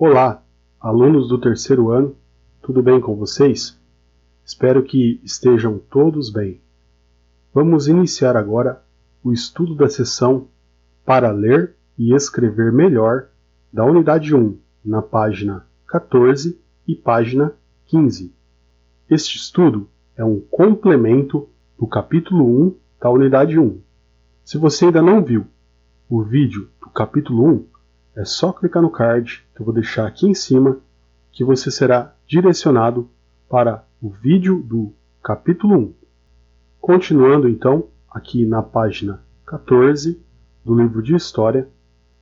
Olá, alunos do terceiro ano, tudo bem com vocês? Espero que estejam todos bem. Vamos iniciar agora o estudo da sessão Para Ler e Escrever Melhor da Unidade 1, na página 14 e página 15. Este estudo é um complemento do capítulo 1 da Unidade 1. Se você ainda não viu o vídeo do capítulo 1, é só clicar no card que eu vou deixar aqui em cima, que você será direcionado para o vídeo do capítulo 1. Continuando então, aqui na página 14 do livro de História,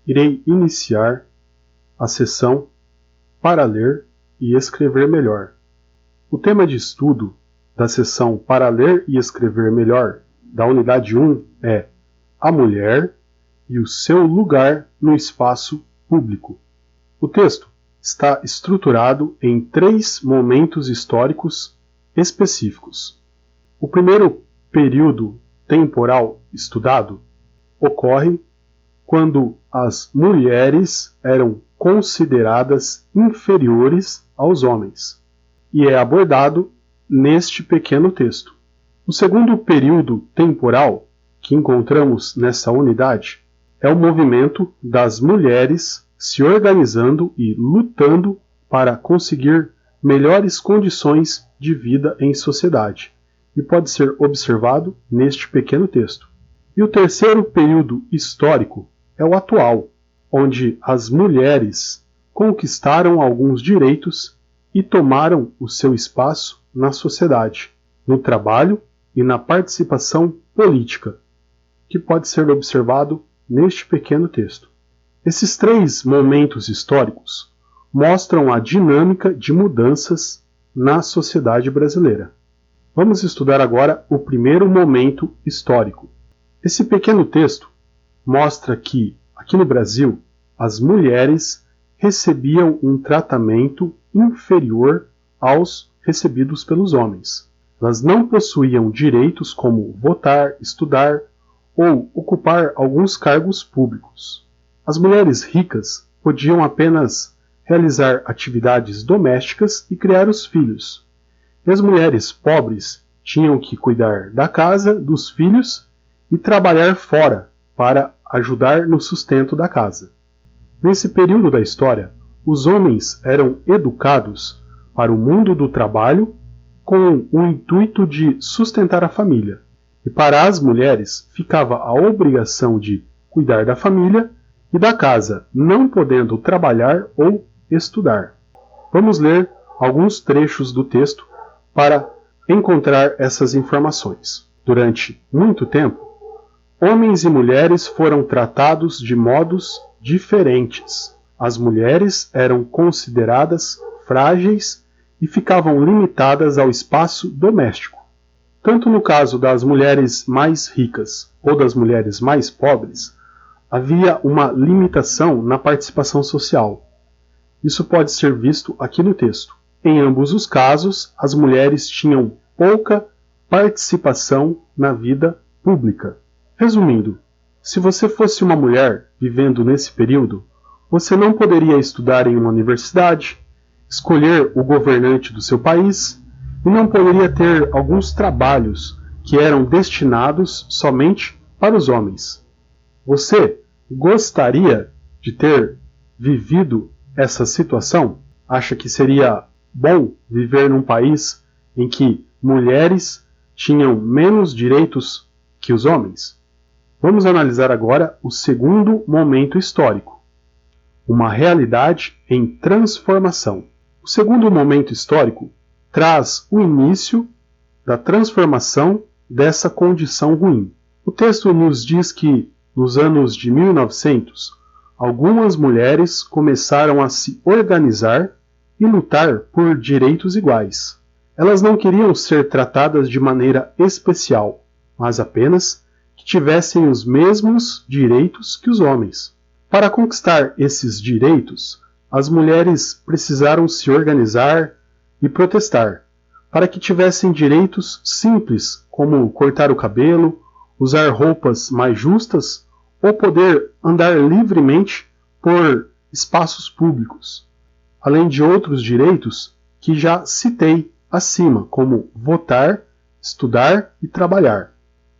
irei iniciar a sessão Para Ler e Escrever Melhor. O tema de estudo da sessão Para Ler e Escrever Melhor da Unidade 1 é a mulher e o seu lugar no espaço público. O texto está estruturado em 3 momentos históricos específicos. O primeiro período temporal estudado ocorre quando as mulheres eram consideradas inferiores aos homens, e é abordado neste pequeno texto. O segundo período temporal que encontramos nessa unidade é o movimento das mulheres se organizando e lutando para conseguir melhores condições de vida em sociedade, e pode ser observado neste pequeno texto. E o terceiro período histórico é o atual, onde as mulheres conquistaram alguns direitos e tomaram o seu espaço na sociedade, no trabalho e na participação política, que pode ser observado neste pequeno texto. Esses 3 momentos históricos mostram a dinâmica de mudanças na sociedade brasileira. Vamos estudar agora o primeiro momento histórico. Esse pequeno texto mostra que, aqui no Brasil, as mulheres recebiam um tratamento inferior aos recebidos pelos homens. Elas não possuíam direitos como votar, estudar ou ocupar alguns cargos públicos. As mulheres ricas podiam apenas realizar atividades domésticas e criar os filhos. E as mulheres pobres tinham que cuidar da casa, dos filhos e trabalhar fora para ajudar no sustento da casa. Nesse período da história, os homens eram educados para o mundo do trabalho com o intuito de sustentar a família. E para as mulheres ficava a obrigação de cuidar da família e da casa, não podendo trabalhar ou estudar. Vamos ler alguns trechos do texto para encontrar essas informações. Durante muito tempo, homens e mulheres foram tratados de modos diferentes. As mulheres eram consideradas frágeis e ficavam limitadas ao espaço doméstico. Tanto no caso das mulheres mais ricas ou das mulheres mais pobres, havia uma limitação na participação social. Isso pode ser visto aqui no texto. Em ambos os casos, as mulheres tinham pouca participação na vida pública. Resumindo, se você fosse uma mulher vivendo nesse período, você não poderia estudar em uma universidade, escolher o governante do seu país, e não poderia ter alguns trabalhos que eram destinados somente para os homens. Você gostaria de ter vivido essa situação? Acha que seria bom viver num país em que mulheres tinham menos direitos que os homens? Vamos analisar agora o segundo momento histórico, uma realidade em transformação. O segundo momento histórico traz o início da transformação dessa condição ruim. O texto nos diz que, nos anos de 1900, algumas mulheres começaram a se organizar e lutar por direitos iguais. Elas não queriam ser tratadas de maneira especial, mas apenas que tivessem os mesmos direitos que os homens. Para conquistar esses direitos, as mulheres precisaram se organizar e protestar, para que tivessem direitos simples, como cortar o cabelo, usar roupas mais justas ou poder andar livremente por espaços públicos. além de outros direitos que já citei acima, como votar, estudar e trabalhar.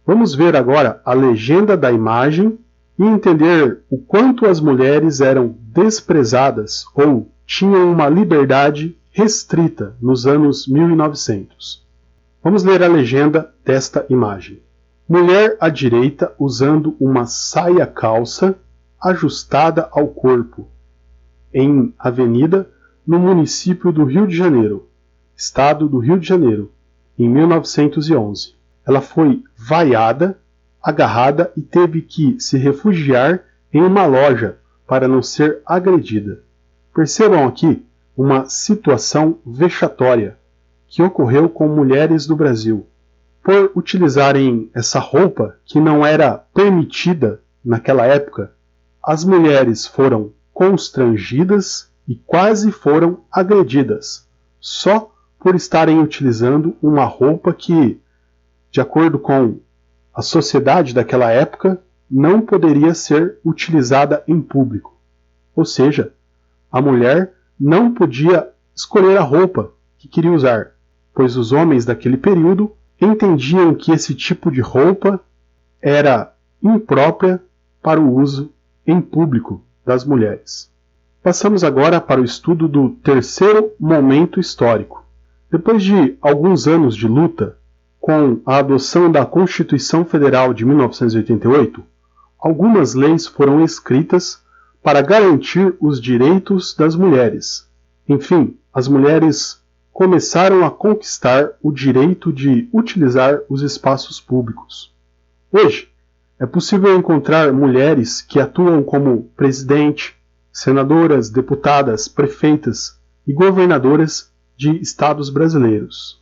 Vamos ver agora a legenda da imagem e entender o quanto as mulheres eram desprezadas ou tinham uma liberdade restrita nos anos 1900. Vamos ler a legenda desta imagem. Mulher à direita usando uma saia calça ajustada ao corpo, em avenida no município do Rio de Janeiro, estado do Rio de Janeiro, em 1911. Ela foi vaiada, agarrada e teve que se refugiar em uma loja para não ser agredida. Percebam aqui uma situação vexatória que ocorreu com mulheres do Brasil. Por utilizarem essa roupa que não era permitida naquela época, as mulheres foram constrangidas e quase foram agredidas, só por estarem utilizando uma roupa que, de acordo com a sociedade daquela época, não poderia ser utilizada em público. Ou seja, a mulher não podia escolher a roupa que queria usar, pois os homens daquele período entendiam que esse tipo de roupa era imprópria para o uso em público das mulheres. Passamos agora para o estudo do terceiro momento histórico. Depois de alguns anos de luta, com a adoção da Constituição Federal de 1988, algumas leis foram escritas para garantir os direitos das mulheres. Enfim, as mulheres começaram a conquistar o direito de utilizar os espaços públicos. Hoje, é possível encontrar mulheres que atuam como presidente, senadoras, deputadas, prefeitas e governadoras de estados brasileiros.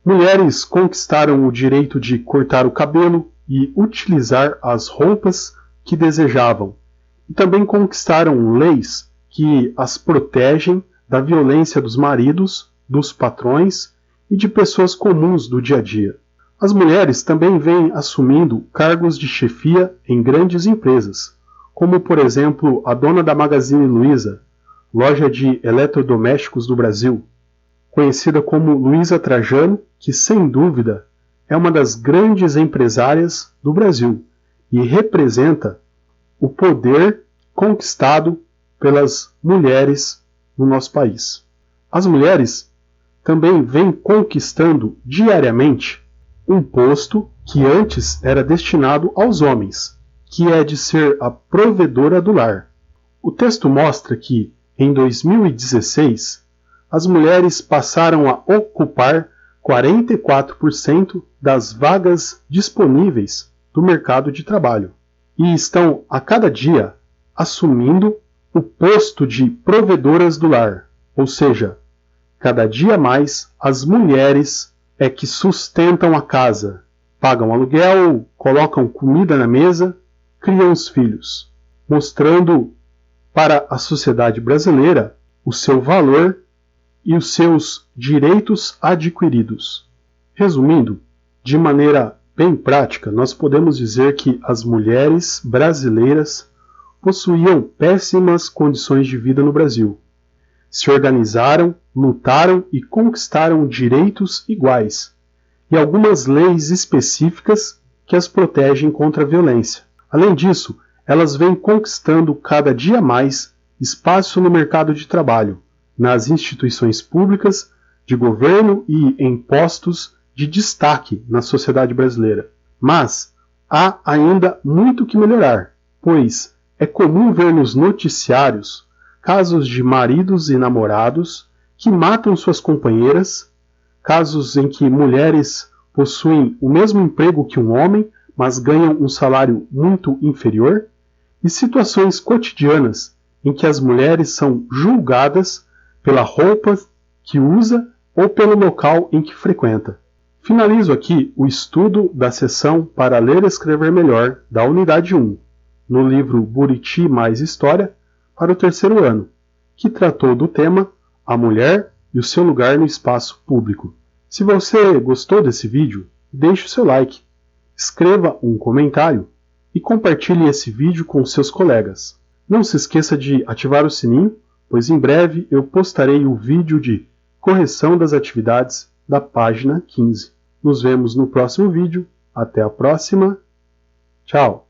Mulheres conquistaram o direito de cortar o cabelo e utilizar as roupas que desejavam, e também conquistaram leis que as protegem da violência dos maridos, dos patrões e de pessoas comuns do dia a dia. As mulheres também vêm assumindo cargos de chefia em grandes empresas, como por exemplo a dona da Magazine Luiza, loja de eletrodomésticos do Brasil, conhecida como Luiza Trajano, que sem dúvida é uma das grandes empresárias do Brasil e representa o poder conquistado pelas mulheres no nosso país. As mulheres também vêm conquistando diariamente um posto que antes era destinado aos homens, que é de ser a provedora do lar. O texto mostra que, em 2016, as mulheres passaram a ocupar 44% das vagas disponíveis do mercado de trabalho e estão, a cada dia, assumindo o posto de provedoras do lar, ou seja, cada dia mais as mulheres é que sustentam a casa, pagam aluguel, colocam comida na mesa, criam os filhos, mostrando para a sociedade brasileira o seu valor e os seus direitos adquiridos. Resumindo, de maneira bem prática, nós podemos dizer que as mulheres brasileiras possuíam péssimas condições de vida no Brasil. Se organizaram, lutaram e conquistaram direitos iguais e algumas leis específicas que as protegem contra a violência. Além disso, elas vêm conquistando cada dia mais espaço no mercado de trabalho, nas instituições públicas, de governo e em postos de destaque na sociedade brasileira. Mas há ainda muito que melhorar, pois é comum ver nos noticiários casos de maridos e namorados que matam suas companheiras, casos em que mulheres possuem o mesmo emprego que um homem, mas ganham um salário muito inferior, e situações cotidianas em que as mulheres são julgadas pela roupa que usa ou pelo local em que frequenta. Finalizo aqui o estudo da seção para ler e escrever melhor da unidade 1, no livro Buriti mais História, para o terceiro ano, que tratou do tema A Mulher e o seu lugar no espaço público. Se você gostou desse vídeo, deixe o seu like, escreva um comentário e compartilhe esse vídeo com seus colegas. Não se esqueça de ativar o sininho pois em breve eu postarei o vídeo de correção das atividades da página 15. Nos vemos no próximo vídeo. Até a próxima. Tchau!